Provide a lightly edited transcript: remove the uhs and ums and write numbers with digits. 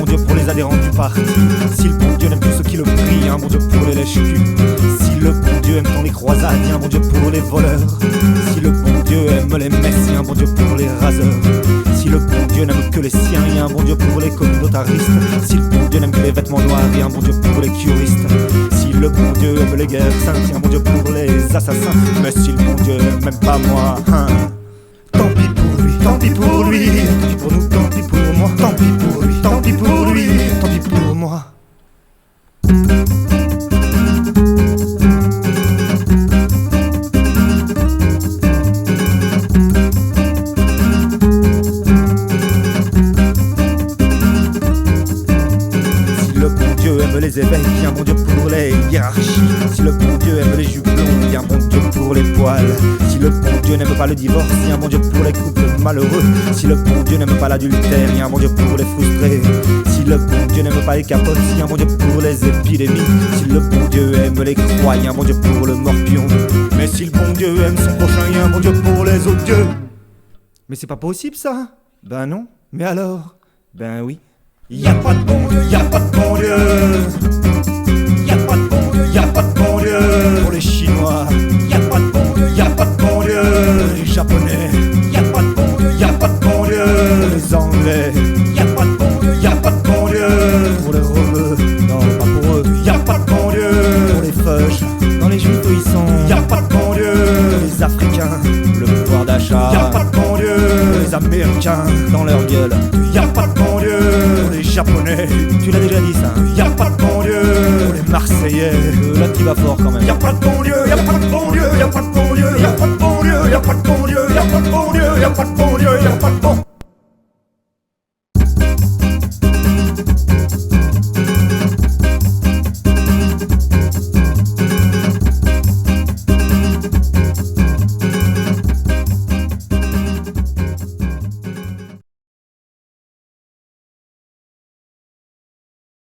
bon Dieu pour les adhérents du parti. Si le bon Dieu n'aime plus ceux qui le prient, un bon Dieu pour les lèche-culs. Si le bon Dieu aime tant les croisades, un bon Dieu pour les voleurs. Si le bon Dieu aime les messiens, un bon Dieu pour les raseurs. Si le bon Dieu n'aime que les siens, y a un bon Dieu pour les communautaristes. Si le bon Dieu n'aime que les vêtements noirs, y a un bon Dieu pour les curistes. Si le bon Dieu aime les guerres saintes, y a un bon Dieu pour les assassins. Mais si le bon Dieu n'aime même pas moi, tant pis pour lui, tant pis pour lui. Tant pis pour nous, tant pis pour moi. Tant pis pour lui, tant pis pour lui. Tant pis pour moi. Les évêques, y a un bon Dieu pour les hiérarchies. Si le bon Dieu aime les jupes longues, y a un bon Dieu pour les poils. Si le bon Dieu n'aime pas le divorce, y a un bon Dieu pour les couples malheureux. Si le bon Dieu n'aime pas l'adultère, y a un bon Dieu pour les frustrés. Si le bon Dieu n'aime pas les capotes, y a un bon Dieu pour les épidémies. Si le bon Dieu aime les croix, y a un bon Dieu pour le morpion. Mais si le bon Dieu aime son prochain, y a un bon Dieu pour les autres dieux. Mais c'est pas possible ça. Ben non. Mais alors? Ben oui. Y'a pas de bon Dieu, y'a pas de bon Dieu. Y'a pas de bon Dieu, y'a pas de bon Dieu. Pour les Chinois, y'a pas de bon Dieu, y'a pas de bon Dieu. Pour les Japonais, y'a pas de bon Dieu, y'a pas de bon Dieu. Pour les Anglais, y'a pas de bon Dieu, y'a pas de bon Dieu. Pour les Rebeux, non pas pour eux, y'a pas de bon Dieu. Pour les Feuges, dans les Juifs où ils sont, y'a pas de bon Dieu. Pour les Africains, le pouvoir d'achat, y'a pas de bon Dieu. Pour les Américains, dans leur gueule, y'a pas de bon Dieu. Pour les Japonais, tu l'as déjà dit ça, y'a pas de bon Dieu. Pour les Marseillais, là qui va fort quand même, y'a pas de bon Dieu, y'a pas de bon Dieu, y'a pas de bon Dieu.